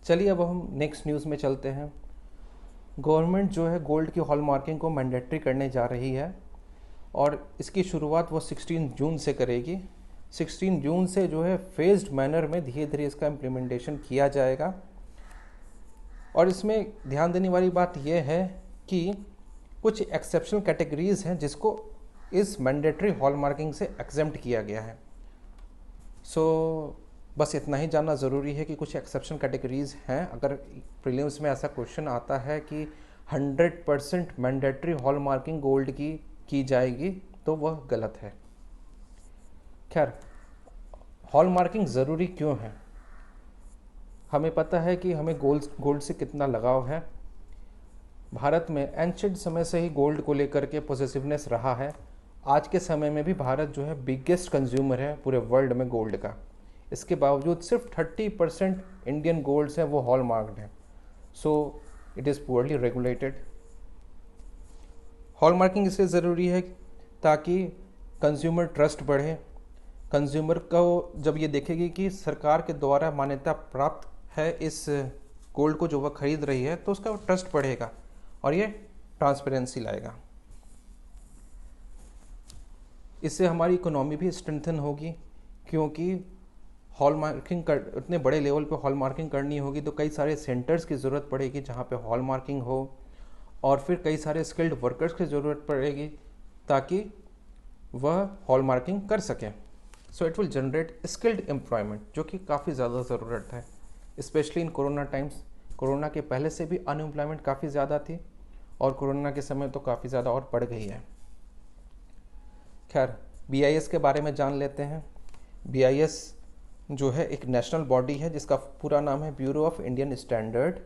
चलिए अब हम नेक्स्ट न्यूज़ में चलते हैं। गवर्नमेंट जो है गोल्ड की हॉलमार्किंग को मैंडेटरी करने जा रही है और इसकी शुरुआत वो 16 जून से करेगी। 16 जून से जो है फेज्ड मैनर में धीरे धीरे इसका इम्प्लीमेंटेशन किया जाएगा। और इसमें ध्यान देने वाली बात यह है कि कुछ एक्सेप्शनल कैटेगरीज हैं जिसको इस मैंडेटरी हॉलमार्किंग से एग्जेम्प्ट किया गया है। बस इतना ही जानना ज़रूरी है कि कुछ एक्सेप्शन कैटेगरीज हैं। अगर प्रीलिम्स में ऐसा क्वेश्चन आता है कि 100% मैंडेटरी हॉलमार्किंग गोल्ड की जाएगी तो वह गलत है। खैर, हॉलमार्किंग ज़रूरी क्यों है? हमें पता है कि हमें गोल्ड से कितना लगाव है। भारत में एंशिएंट समय से ही गोल्ड को लेकर के पॉजिटिवनेस रहा है। आज के समय में भी भारत जो है बिगेस्ट कंज्यूमर है पूरे वर्ल्ड में गोल्ड का। इसके बावजूद सिर्फ 30% इंडियन गोल्ड्स हैं वो हॉलमार्क्ड हैं। So it is poorly regulated. Hallmarking इसलिए ज़रूरी है ताकि कंज्यूमर ट्रस्ट बढ़े। कंज्यूमर को जब ये देखेगी कि सरकार के द्वारा मान्यता प्राप्त है इस गोल्ड को जो वह खरीद रही है, तो उसका ट्रस्ट बढ़ेगा और ये ट्रांसपेरेंसी लाएगा। इससे हमारी इकोनॉमी भी स्ट्रेंथन होगी, क्योंकि हॉलमार्किंग इतने बड़े लेवल पे हॉलमार्किंग करनी होगी तो कई सारे सेंटर्स की ज़रूरत पड़ेगी जहाँ पे हॉलमार्किंग हो, और फिर कई सारे स्किल्ड वर्कर्स की ज़रूरत पड़ेगी ताकि वह हॉलमार्किंग कर सकें। So it will generate skilled employment, जो कि काफ़ी ज़्यादा ज़रूरत है, specially in corona times. Corona के पहले से भी अनएम्प्लॉयमेंट काफ़ी ज़्यादा थी और कोरोना के समय तो काफ़ी ज़्यादा और बढ़ गई है। खैर, BIS के बारे में जान लेते हैं। BIS जो है एक नेशनल बॉडी है जिसका पूरा नाम है ब्यूरो ऑफ इंडियन स्टैंडर्ड।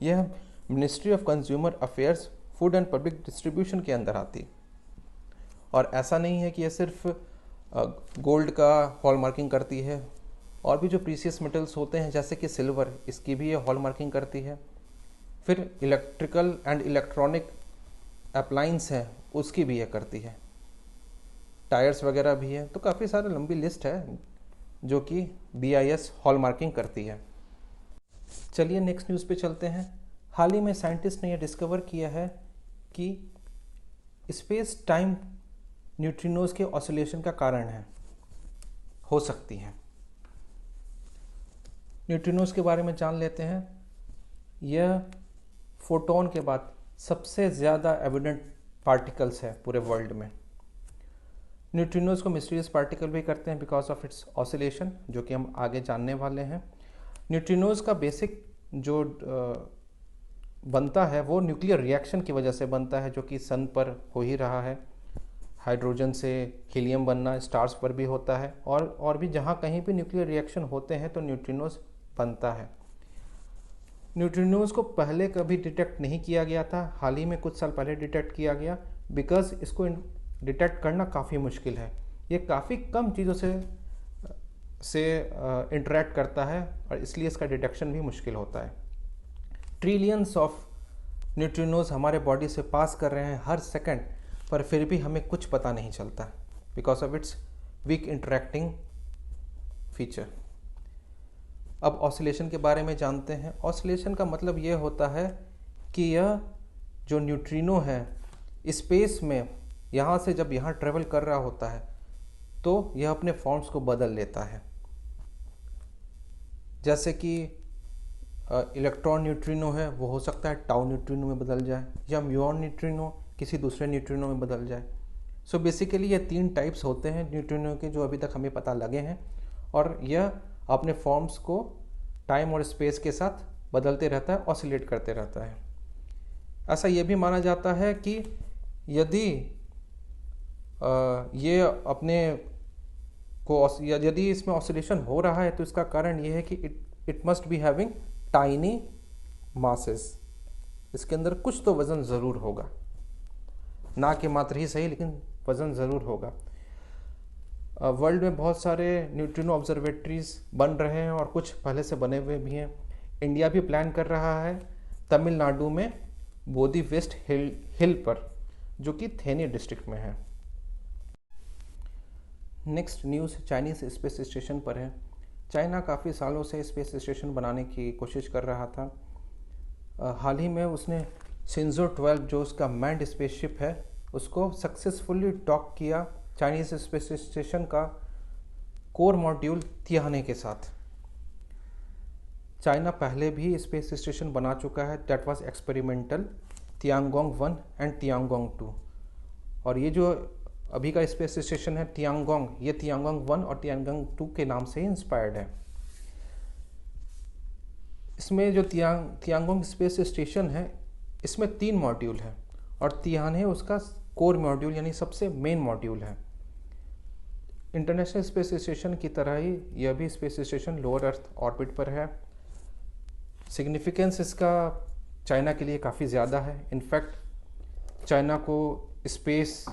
यह ministry of consumer affairs, food and public distribution के अंदर आती। और ऐसा नहीं है कि यह सिर्फ गोल्ड का हॉलमार्किंग करती है, और भी जो प्रीशियस मेटल्स होते हैं जैसे कि सिल्वर, इसकी भी ये हॉलमार्किंग करती है। फिर इलेक्ट्रिकल एंड इलेक्ट्रॉनिक अप्लायंस हैं उसकी भी यह करती है। टायर्स वगैरह भी है। तो काफ़ी सारी लंबी लिस्ट है जो कि BIS हॉलमार्किंग करती है। चलिए नेक्स्ट न्यूज़ पे चलते हैं। हाल ही में साइंटिस्ट ने यह डिस्कवर किया है कि स्पेस टाइम न्यूट्रिनोज के ऑसिलेशन का कारण हो सकती हैं। न्यूट्रिनोज के बारे में जान लेते हैं। यह फोटोन के बाद सबसे ज़्यादा एविडेंट पार्टिकल्स है पूरे वर्ल्ड में। न्यूट्रिनोज को मिस्टीरियस पार्टिकल भी करते हैं बिकॉज ऑफ इट्स ऑसिलेशन, जो कि हम आगे जानने वाले हैं। न्यूट्रिनोज का बेसिक जो बनता है वो न्यूक्लियर रिएक्शन की वजह से बनता है, जो कि सन पर हो ही रहा है। हाइड्रोजन से हीलियम बनना स्टार्स पर भी होता है, और भी जहाँ कहीं भी न्यूक्लियर रिएक्शन होते हैं तो न्यूट्रिनोज बनता है। न्यूट्रिनोज को पहले कभी डिटेक्ट नहीं किया गया था, हाल ही में कुछ साल पहले डिटेक्ट किया गया। बिकॉज इसको डिटेक्ट करना काफ़ी मुश्किल है। ये काफ़ी कम चीज़ों से इंटरेक्ट करता है और इसलिए इसका डिटेक्शन भी मुश्किल होता है। ट्रिलियंस ऑफ न्यूट्रिनोज हमारे बॉडी से पास कर रहे हैं हर सेकंड, पर फिर भी हमें कुछ पता नहीं चलता because of its weak interacting feature. अब ऑसिलेशन के बारे में जानते हैं। ऑसिलेशन का मतलब ये होता है कि यह जो न्यूट्रिनो है स्पेस में यहाँ से जब यहाँ ट्रेवल कर रहा होता है तो यह अपने फॉर्म्स को बदल लेता है। जैसे कि इलेक्ट्रॉन न्यूट्रिनो है, वो हो सकता है टाउ न्यूट्रिनो में बदल जाए, या म्यूऑन न्यूट्रिनो किसी दूसरे न्यूट्रिनो में बदल जाए। सो बेसिकली ये 3 टाइप्स होते हैं न्यूट्रिनो के जो अभी तक हमें पता लगे हैं, और यह अपने फॉर्म्स को टाइम और स्पेस के साथ बदलते रहता है, ऑसिलेट करते रहता है। ऐसा ये भी माना जाता है कि यदि ये अपने को यदि इसमें ऑसिलेशन हो रहा है तो इसका कारण ये है कि it must be having tiny masses. इसके अंदर कुछ तो वज़न ज़रूर होगा, ना कि मात्र ही सही, लेकिन वज़न ज़रूर होगा। वर्ल्ड में बहुत सारे न्यूट्रिनो ऑब्जर्वेटरीज बन रहे हैं और कुछ पहले से बने हुए भी हैं। इंडिया भी प्लान कर रहा है तमिलनाडु में बोधी वेस्ट हिल पर, जो कि थेनी डिस्ट्रिक्ट में है। Next news Chinese space station पर है। चाइना काफ़ी सालों से स्पेस स्टेशन बनाने की कोशिश कर रहा था। हाल ही में उसने शिंजो 12 जो उसका मैन्ड स्पेसशिप है उसको सक्सेसफुली डॉक किया चाइनीज़ स्पेस स्टेशन का कोर मॉड्यूल तियाने के साथ। चाइना पहले भी स्पेस स्टेशन बना चुका है, that was experimental, Tiangong 1 and Tiangong 2। और ये जो अभी का स्पेस स्टेशन है तियांगोंग, ये तियांगोंग 1 और तियांगोंग 2 के नाम से ही इंस्पायर्ड है। इसमें जो तियांगोंग स्पेस स्टेशन है इसमें 3 मॉड्यूल है और तियाने उसका कोर मॉड्यूल यानी सबसे मेन मॉड्यूल है। इंटरनेशनल स्पेस स्टेशन की तरह ही यह भी space station lower earth orbit पर है। सिग्निफिकेंस इसका चाइना के लिए काफ़ी ज़्यादा है। इनफैक्ट चाइना को स्पेस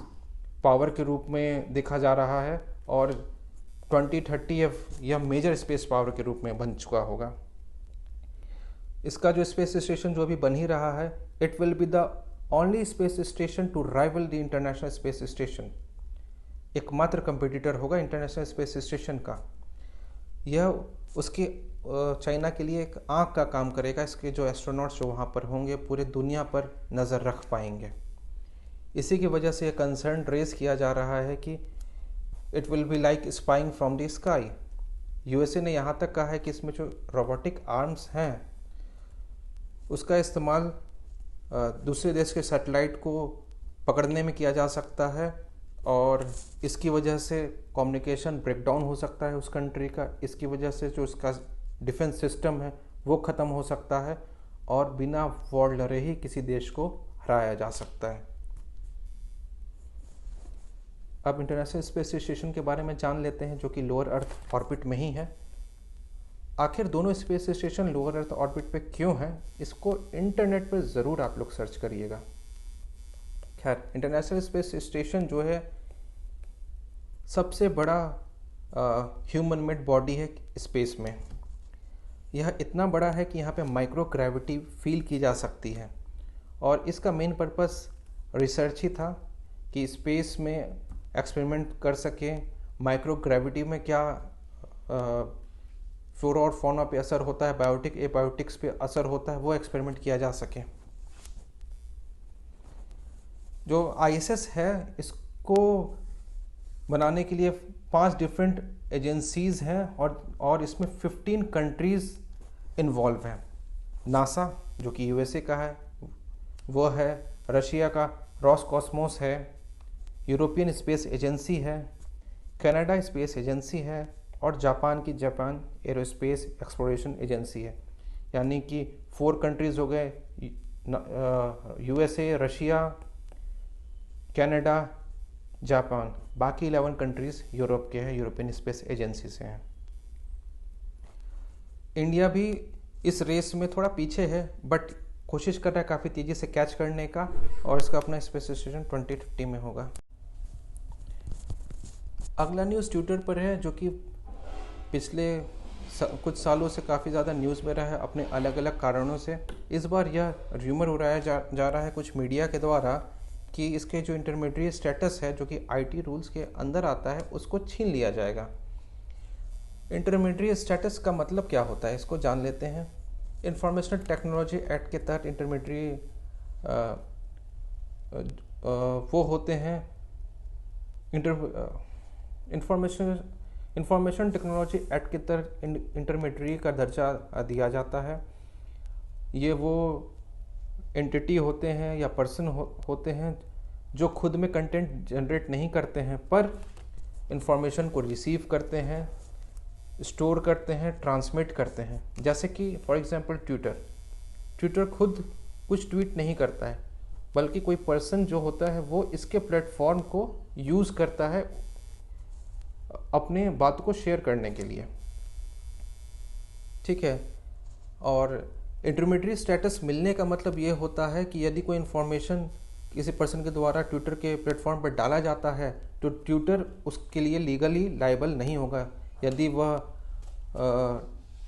पावर के रूप में देखा जा रहा है और 2030 यह मेजर स्पेस पावर के रूप में बन चुका होगा। इसका जो स्पेस स्टेशन जो अभी बन ही रहा है, it will be the only space station to rival the international space station. एकमात्र कंपटीटर होगा इंटरनेशनल स्पेस स्टेशन का। यह उसके चाइना के लिए एक आँख का काम करेगा। इसके जो एस्ट्रोनॉट्स जो वहाँ पर होंगे पूरे दुनिया पर नज़र रख पाएंगे। इसी की वजह से यह कंसर्न रेज किया जा रहा है कि it will be like spying from the sky. USA ने यहाँ तक कहा है कि इसमें जो रोबोटिक आर्म्स हैं उसका इस्तेमाल दूसरे देश के सैटेलाइट को पकड़ने में किया जा सकता है और इसकी वजह से कम्युनिकेशन ब्रेकडाउन हो सकता है उस कंट्री का। इसकी वजह से जो उसका डिफेंस सिस्टम है वो ख़त्म हो सकता है और बिना वॉर लड़े ही किसी देश को हराया जा सकता है। अब इंटरनेशनल स्पेस स्टेशन के बारे में जान लेते हैं जो कि लोअर अर्थ ऑर्बिट में ही है। आखिर दोनों space station lower earth orbit पे क्यों हैं, इसको इंटरनेट पर ज़रूर आप लोग सर्च करिएगा। खैर, इंटरनेशनल स्पेस स्टेशन जो है सबसे बड़ा ह्यूमन मेड बॉडी है स्पेस में। यह इतना बड़ा है कि यहाँ पे माइक्रो ग्रेविटी फील की जा सकती है और इसका मेन पर्पस रिसर्च ही था कि स्पेस में एक्सपेरिमेंट कर सकें, माइक्रो ग्रेविटी में क्या फ्लोरा और फौना पे असर होता है, बायोटिक एबायोटिक्स पे असर होता है, वो एक्सपेरिमेंट किया जा सके। जो ISS है इसको बनाने के लिए 5 डिफरेंट एजेंसीज़ हैं और इसमें 15 कंट्रीज़ इन्वॉल्व हैं। नासा जो कि USA का है वो है, रशिया का रॉसकॉस्मोस है, यूरोपियन स्पेस एजेंसी है, कनाडा स्पेस एजेंसी है और जापान की जापान एरोस्पेस एक्सप्लोरेशन एजेंसी है। यानी कि 4 कंट्रीज़ हो गए, USA, रशिया, कनाडा, जापान। बाकी 11 कंट्रीज़ यूरोप के हैं, यूरोपियन स्पेस एजेंसी से हैं। इंडिया भी इस रेस में थोड़ा पीछे है बट कोशिश कर रहा है काफ़ी तेज़ी से कैच करने का और इसका अपना स्पेस स्टेशन 2030 में होगा। अगला न्यूज़ ट्विटर पर है जो कि पिछले कुछ सालों से काफ़ी ज़्यादा न्यूज़ में रहा है अपने अलग अलग कारणों से। इस बार यह र्यूमर उड़ाया जा रहा है कुछ मीडिया के द्वारा कि इसके जो इंटरमीडिएट स्टेटस है जो कि IT रूल्स के अंदर आता है उसको छीन लिया जाएगा। इंटरमीडिएट स्टेटस का मतलब क्या होता है इसको जान लेते हैं। इंफॉर्मेशन टेक्नोलॉजी एक्ट के तहत इंटरमीडिएट वो होते हैं इंफॉर्मेशन टेक्नोलॉजी एक्ट के तहत इंटरमीडिएट का दर्जा दिया जाता है। ये वो एंटिटी होते हैं या पर्सन होते हैं जो खुद में कंटेंट जनरेट नहीं करते हैं पर इंफॉर्मेशन को रिसीव करते हैं, स्टोर करते हैं, ट्रांसमिट करते हैं। जैसे कि फॉर एग्जांपल ट्विटर खुद कुछ ट्वीट नहीं करता है बल्कि कोई पर्सन जो होता है वो इसके प्लेटफॉर्म को यूज़ करता है अपने बात को शेयर करने के लिए। ठीक है, और इंटरमीडिएट स्टेटस मिलने का मतलब ये होता है कि यदि कोई इन्फॉर्मेशन किसी पर्सन के द्वारा ट्विटर के प्लेटफॉर्म पर डाला जाता है तो ट्विटर उसके लिए लीगली लायबल नहीं होगा। यदि वह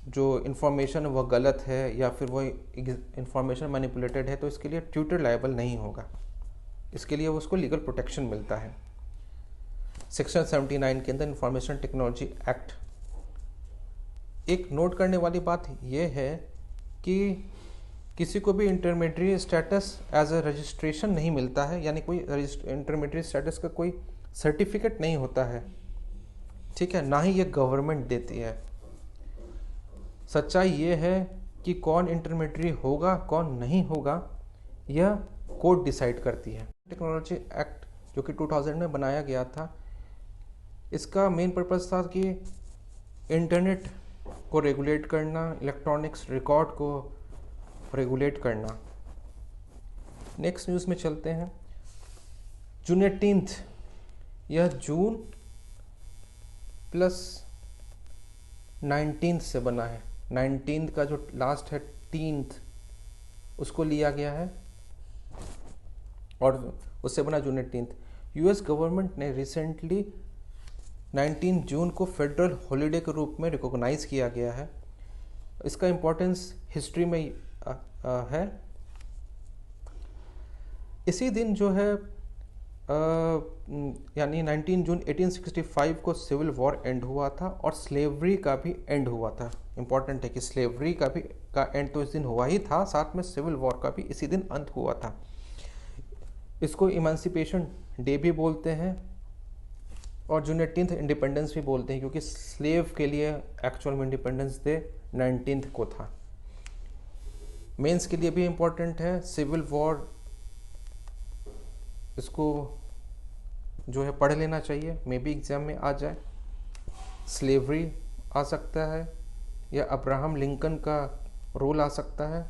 जो इन्फॉर्मेशन वह गलत है या फिर वह इन्फॉर्मेशन मैनिपुलेटेड है तो इसके लिए ट्विटर लायबल नहीं होगा। इसके लिए उसको लीगल प्रोटेक्शन मिलता है सेक्शन 79 के अंदर इंफॉर्मेशन टेक्नोलॉजी एक्ट एक नोट करने वाली बात यह है कि किसी को भी intermediate status as a registration नहीं मिलता है, यानी कोई इंटरमीडिएट स्टेटस का कोई सर्टिफिकेट नहीं होता है, ठीक है, ना ही ये गवर्नमेंट देती है। सच्चाई ये है कि कौन इंटरमीडिएट होगा कौन नहीं होगा यह कोर्ट डिसाइड करती है। टेक्नोलॉजी एक्ट जो कि 2000 में बनाया गया था, इसका मेन पर्पस था कि इंटरनेट को रेगुलेट करना, इलेक्ट्रॉनिक्स रिकॉर्ड को रेगुलेट करना। नेक्स्ट न्यूज़ में चलते हैं। जून 18, यह जून प्लस 19 से बना है। 19 का जो लास्ट है 10th उसको लिया गया है और उससे बना जून 18। यूएस गवर्नमेंट ने रिसेंटली 19 जून को फेडरल हॉलिडे के रूप में रिकॉग्नाइज किया गया है। इसका इम्पोर्टेंस हिस्ट्री में है। इसी दिन जो है यानी 19 जून 1865 को सिविल वॉर एंड हुआ था और स्लेवरी का भी एंड हुआ था। इम्पॉर्टेंट है कि स्लेवरी का एंड तो इस दिन हुआ ही था, साथ में सिविल वॉर का भी इसी दिन अंत हुआ था। इसको इमांसिपेशन डे भी बोलते हैं और जून 18 इंडिपेंडेंस भी बोलते हैं, क्योंकि स्लेव के लिए एक्चुअल में इंडिपेंडेंस डे 19 को था। मेंस के लिए भी इम्पोर्टेंट है सिविल वॉर, इसको जो है पढ़ लेना चाहिए, मे बी एग्जाम में आ जाए। स्लेवरी आ सकता है या अब्राहम लिंकन का रोल आ सकता है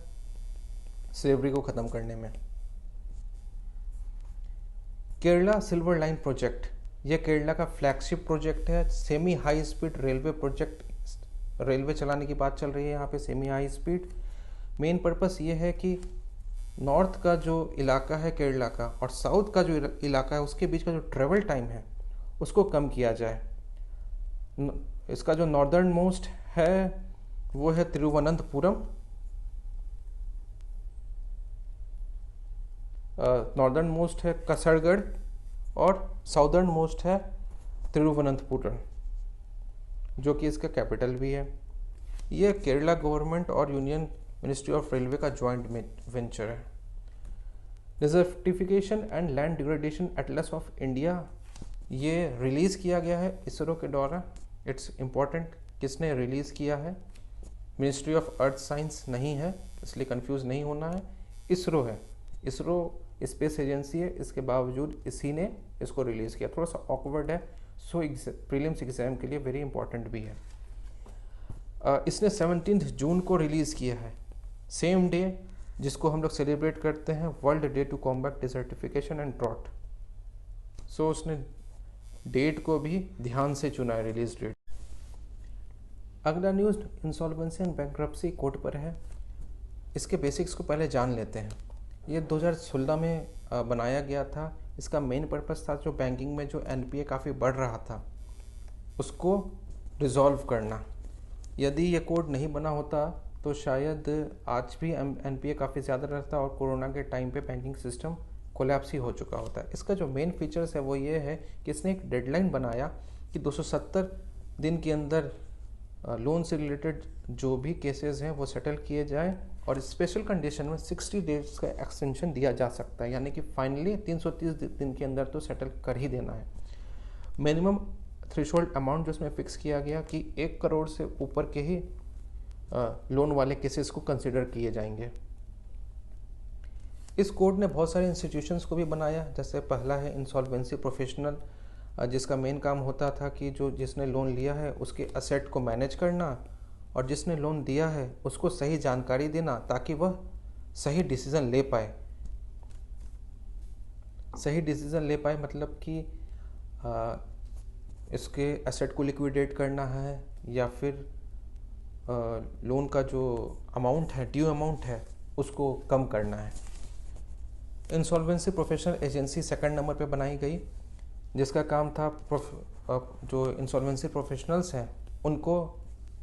स्लेवरी को ख़त्म करने में। केरला सिल्वर लाइन प्रोजेक्ट, यह केरला का फ्लैगशिप प्रोजेक्ट है। Semi high speed railway project, railway चलाने की बात चल रही है यहाँ पे, semi high speed. Main purpose ये है कि नॉर्थ का जो इलाका है केरला का और साउथ का जो इलाका है उसके बीच का जो ट्रेवल टाइम है उसको कम किया जाए। इसका जो नॉर्दर्न मोस्ट है वो है तिरुवनंतपुरम, नॉर्दर्न मोस्ट है कसरगढ़ और साउदर्न मोस्ट है तिरुवनंतपुरम, जो कि इसका कैपिटल भी है। ये केरला गवर्नमेंट और यूनियन मिनिस्ट्री ऑफ रेलवे का जॉइंट वेंचर है। Desertification and land degradation Atlas of India, ये रिलीज़ किया गया है इसरो के द्वारा। इट्स इम्पॉर्टेंट किसने रिलीज़ किया है, मिनिस्ट्री ऑफ अर्थ साइंस नहीं है, इसलिए कंफ्यूज नहीं होना है, इसरो है। इसरो स्पेस एजेंसी है, इसके बावजूद इसी ने इसको रिलीज़ किया। थोड़ा सा ऑकवर्ड है, सो प्रीलिम्स एग्जाम के लिए वेरी इंपॉर्टेंट भी है। इसने 17 जून को रिलीज़ किया है, सेम डे जिसको हम लोग सेलिब्रेट करते हैं world day to combat desertification and drought. So उसने डेट को भी ध्यान से चुना है, रिलीज डेट। अगला news insolvency and bankruptcy code पर है। इसके बेसिक्स को पहले जान लेते हैं। ये 2016 में बनाया गया था। इसका मेन पर्पस था जो बैंकिंग में जो एनपीए काफ़ी बढ़ रहा था उसको रिजॉल्व करना। यदि ये कोड नहीं बना होता तो शायद आज भी एनपीए काफ़ी ज़्यादा रहता और कोरोना के टाइम पे बैंकिंग सिस्टम कोलैप्स ही हो चुका होता है। इसका जो मेन फीचर्स है वो ये है कि इसने एक डेडलाइन बनाया कि 270 दिन के अंदर लोन से रिलेटेड जो भी केसेस हैं वो सेटल किए जाएं और स्पेशल कंडीशन में 60 डेज का एक्सटेंशन दिया जा सकता है, यानी कि फाइनली 330 दिन के अंदर तो सेटल कर ही देना है। मिनिमम थ्रेशोल्ड अमाउंट जो इसमें फिक्स किया गया कि 1 करोड़ से ऊपर के ही लोन वाले केसेस को कंसिडर किए जाएंगे। इस कोड ने बहुत सारे इंस्टीट्यूशंस को भी बनाया, जैसे पहला है इंसॉल्वेंसी प्रोफेशनल, जिसका मेन काम होता था कि जिसने लोन लिया है उसके असेट को मैनेज करना और जिसने लोन दिया है उसको सही जानकारी देना ताकि वह सही डिसीज़न ले पाए। सही डिसीज़न ले पाए मतलब कि इसके एसेट को लिक्विडेट करना है या फिर लोन का जो अमाउंट है, ड्यू अमाउंट है, उसको कम करना है। Insolvency professional agency second number पे बनाई गई, जिसका काम था जो इंसॉल्वेंसी प्रोफेशनल्स हैं उनको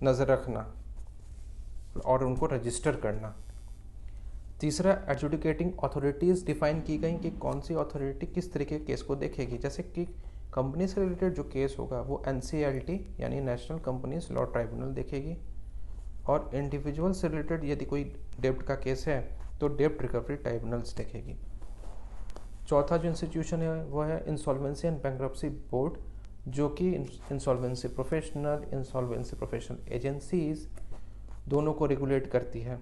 नज़र रखना और उनको रजिस्टर करना। तीसरा, एडजुडिकेटिंग अथॉरिटीज़ डिफाइन की गई कि कौन सी अथॉरिटी किस तरीके के केस को देखेगी। जैसे कि कंपनी से रिलेटेड जो केस होगा वो NCLT यानी नेशनल कंपनीज लॉ ट्राइब्यूनल देखेगी। और इंडिविजुअल से रिलेटेड यदि कोई डेब्ट का केस है तो डेब्ट रिकवरी ट्राइब्यूनल्स देखेगी। चौथा जो इंस्टीट्यूशन है वो है इंसॉल्वेंसी एंड बैंक्रप्सी बोर्ड, जो कि इंसॉल्वेंसी प्रोफेशनल एजेंसीज दोनों को रेगुलेट करती है।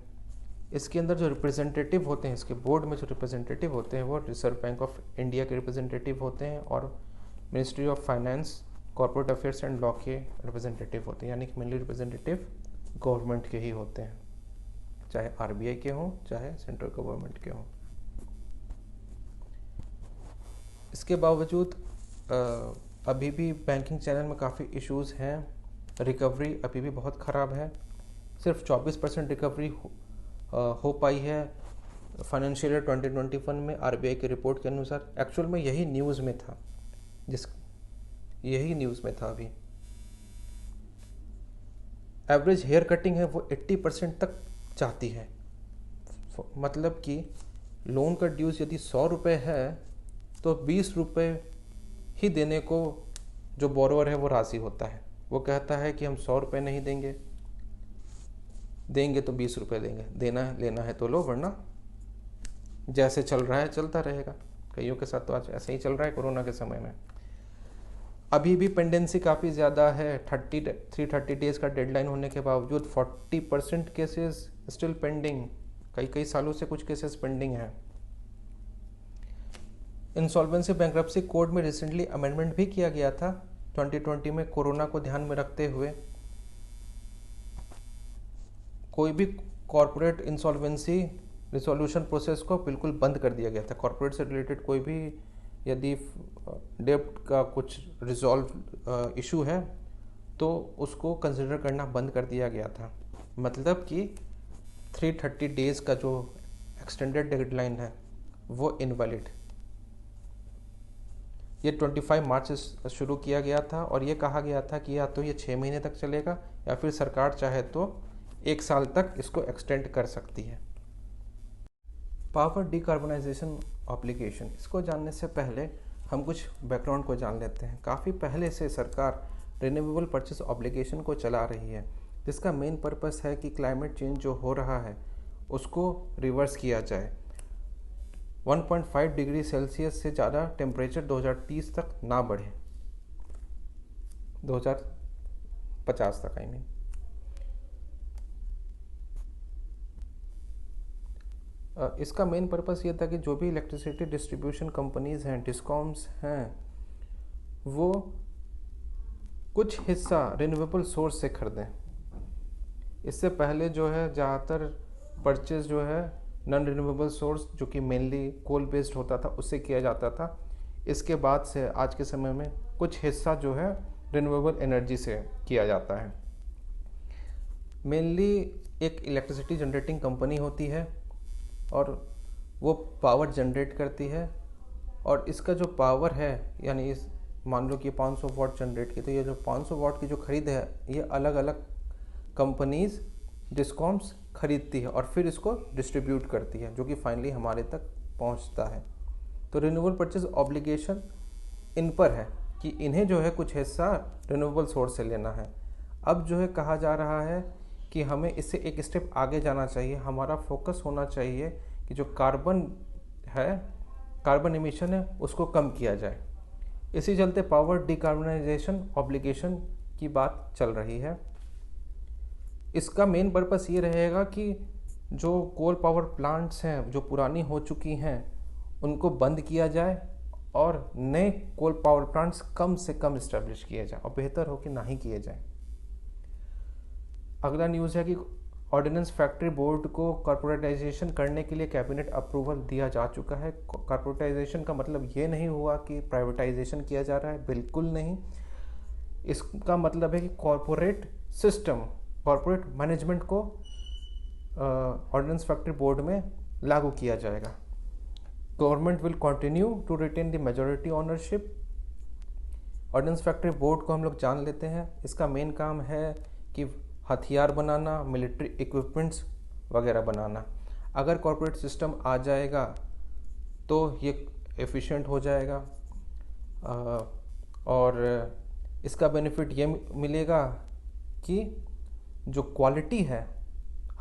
इसके अंदर जो रिप्रेजेंटेटिव होते हैं, इसके बोर्ड में जो रिप्रेजेंटेटिव होते हैं वो रिजर्व बैंक ऑफ इंडिया के रिप्रेजेंटेटिव होते हैं और ministry of finance, corporate affairs and law के रिप्रेजेंटेटिव होते हैं, यानी कि मेनली रिप्रेजेंटेटिव गवर्नमेंट के ही होते हैं, चाहे आरबीआई के हों चाहे सेंट्रल गवर्नमेंट के हों। इसके बावजूद अभी भी बैंकिंग चैनल में काफ़ी इश्यूज़ हैं, रिकवरी अभी भी बहुत ख़राब है। सिर्फ 24% रिकवरी हो पाई है फाइनेंशियल ईयर 2021 में आरबीआई की रिपोर्ट के अनुसार। एक्चुअल में यही न्यूज़ में था, अभी एवरेज हेयर कटिंग है वो 80% तक चाहती है। मतलब कि लोन का ड्यूज यदि 100 रुपये है तो 20 रुपये ही देने को जो बोरोवर है वो राज़ी होता है। वो कहता है कि हम 100 रुपये नहीं देंगे तो 20 रुपये देंगे, देना है लेना है तो लो, वरना जैसे चल रहा है चलता रहेगा। कईयों के साथ तो आज ऐसे ही चल रहा है कोरोना के समय में। अभी भी पेंडेंसी काफ़ी ज़्यादा है, 330 डेज़ का डेडलाइन होने के बावजूद 40% केसेस स्टिल पेंडिंग, कई सालों से कुछ केसेस पेंडिंग हैं। इंसॉल्वेंसी बैंक्रप्सी कोड में रिसेंटली अमेंडमेंट भी किया गया था 2020 में, कोरोना को ध्यान में रखते हुए। कोई भी कॉरपोरेट इंसॉल्वेंसी रिसोल्यूशन प्रोसेस को बिल्कुल बंद कर दिया गया था। कॉरपोरेट से रिलेटेड कोई भी यदि डेब्ट का कुछ रिजॉल्व इशू है तो उसको कंसिडर करना बंद कर दिया गया था। मतलब कि 330 डेज़ का जो एक्सटेंडेड डेडलाइन है वो इनवैलिड। ये 25 मार्च से शुरू किया गया था और ये कहा गया था कि या तो ये 6 महीने तक चलेगा या फिर सरकार चाहे तो 1 साल तक इसको एक्सटेंड कर सकती है। पावर डिकार्बनाइजेशन ऑब्लिगेशन, इसको जानने से पहले हम कुछ बैकग्राउंड को जान लेते हैं। काफ़ी पहले से सरकार रिन्यूएबल परचेस ऑब्लिगेशन को चला रही है, जिसका मेन पर्पस है कि क्लाइमेट चेंज जो हो रहा है उसको रिवर्स किया जाए। 1.5 डिग्री सेल्सियस से ज़्यादा टेम्परेचर 2030 तक ना बढ़े, 2050 तक आई मीन। इसका मेन पर्पस ये था कि जो भी इलेक्ट्रिसिटी डिस्ट्रीब्यूशन कंपनीज़ हैं, डिस्कॉम्स हैं, वो कुछ हिस्सा रिन्यूएबल सोर्स से खरीदें। इससे पहले जो है ज़्यादातर परचेज जो है नॉन रिन्यूएबल सोर्स, जो कि मेनली कोल बेस्ड होता था, उससे किया जाता था। इसके बाद से आज के समय में कुछ हिस्सा जो है रिन्यूएबल एनर्जी से किया जाता है। मेनली एक इलेक्ट्रिसिटी जनरेटिंग कंपनी होती है और वो पावर जनरेट करती है, और इसका जो पावर है, यानी इस मान लो कि 500 वाट जनरेट की, तो ये जो 500 वाट की जो खरीद है ये अलग अलग कंपनीज डिस्कॉम्स खरीदती है और फिर इसको डिस्ट्रीब्यूट करती है, जो कि फाइनली हमारे तक पहुंचता है। तो रिन्यूएबल परचेज ऑब्लिगेशन इन पर है कि इन्हें जो है कुछ हिस्सा रिन्यूएबल सोर्स से लेना है। अब जो है कहा जा रहा है कि हमें इससे एक स्टेप आगे जाना चाहिए। हमारा फोकस होना चाहिए कि जो कार्बन एमिशन है उसको कम किया जाए। इसी चलते पावर डिकार्बनाइजेशन ऑब्लिगेशन की बात चल रही है। इसका मेन पर्पस ये रहेगा कि जो कोल पावर प्लांट्स हैं जो पुरानी हो चुकी हैं उनको बंद किया जाए और नए कोल पावर प्लांट्स कम से कम इस्टेब्लिश किए जाए, और बेहतर हो कि ना ही किए जाएं। अगला न्यूज़ है कि ऑर्डिनेंस फैक्ट्री बोर्ड को कॉर्पोरेटाइजेशन करने के लिए कैबिनेट अप्रूवल दिया जा चुका है। कॉर्पोरेटाइजेशन का मतलब ये नहीं हुआ कि प्राइवेटाइजेशन किया जा रहा है, बिल्कुल नहीं। इसका मतलब है कि कॉर्पोरेट सिस्टम, कॉर्पोरेट मैनेजमेंट को ऑर्डिनेंस फैक्ट्री बोर्ड में लागू किया जाएगा। Government will continue to retain the majority ownership. Ordnance factory board को हम लोग जान लेते हैं। इसका मेन काम है कि हथियार बनाना, मिलिट्री इक्विपमेंट्स वगैरह बनाना। अगर कॉर्पोरेट सिस्टम आ जाएगा तो ये एफिशिएंट हो जाएगा और इसका बेनिफिट ये मिलेगा कि जो क्वालिटी है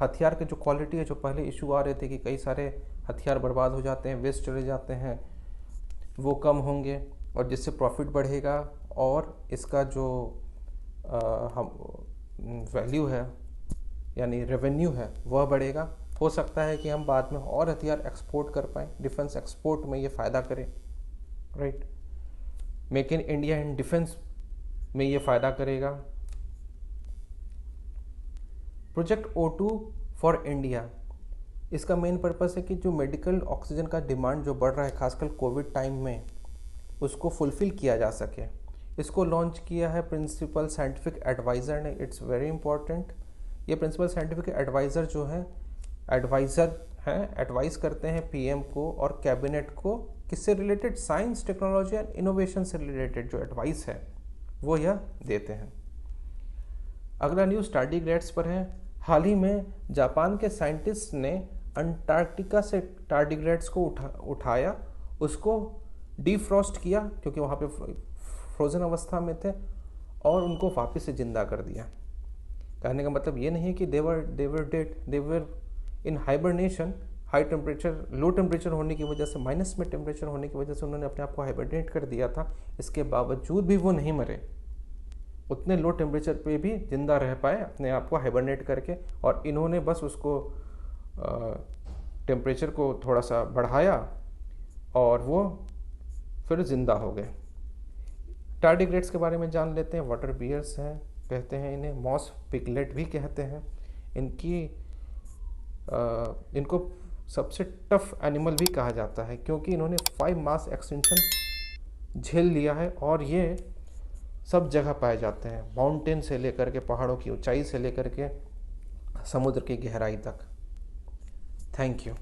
हथियार की जो क्वालिटी है, जो पहले इशू आ रहे थे कि कई सारे हथियार बर्बाद हो जाते हैं, वेस्ट चले जाते हैं, वो कम होंगे और जिससे प्रॉफिट बढ़ेगा और इसका जो हम वैल्यू है यानी रेवेन्यू है वह बढ़ेगा। हो सकता है कि हम बाद में और हथियार एक्सपोर्ट कर पाएँ, डिफेंस एक्सपोर्ट में ये फ़ायदा करें, right. Make in India in defence में ये फ़ायदा करेगा। प्रोजेक्ट O2 फॉर इंडिया, इसका मेन पर्पस है कि जो मेडिकल ऑक्सीजन का डिमांड जो बढ़ रहा है खासकर कोविड टाइम में, उसको फुलफ़िल किया जा सके। इसको लॉन्च किया है प्रिंसिपल साइंटिफिक एडवाइज़र ने। It's very important. ये प्रिंसिपल साइंटिफिक एडवाइज़र जो है एडवाइस करते हैं पीएम को और कैबिनेट को किससे related, science technology and innovation से रिलेटेड जो एडवाइस है वो यह देते हैं। अगला न्यूज़ टार्डिग्रेड्स पर है। हाल ही में जापान के साइंटिस्ट ने अंटार्कटिका से टार्डिग्रेड्स को उठाया, उसको डीफ्रॉस्ट किया क्योंकि वहाँ पे फ्रोज़न अवस्था में थे और उनको वापस से जिंदा कर दिया। कहने का मतलब ये नहीं है कि they were in hibernation, high temperature, low temperature होने की वजह से, माइनस में टेम्परेचर होने की वजह से उन्होंने अपने आप को हाइबरनेट कर दिया था। इसके बावजूद भी वो नहीं मरे, उतने लो टेम्परेचर पे भी जिंदा रह पाए अपने आप को हाइबरनेट करके, और इन्होंने बस उसको टेम्परेचर को थोड़ा सा बढ़ाया और वो फिर जिंदा हो गए। टार्डिग्रेड्स के बारे में जान लेते हैं। वाटर बियर्स हैं, कहते हैं इन्हें, मॉस पिगलेट भी कहते हैं। इनको सबसे टफ एनिमल भी कहा जाता है क्योंकि इन्होंने 5 मास एक्सटिंक्शन झेल लिया है और ये सब जगह पाए जाते हैं, माउंटेन से लेकर के, पहाड़ों की ऊंचाई से लेकर के समुद्र की गहराई तक। Thank you.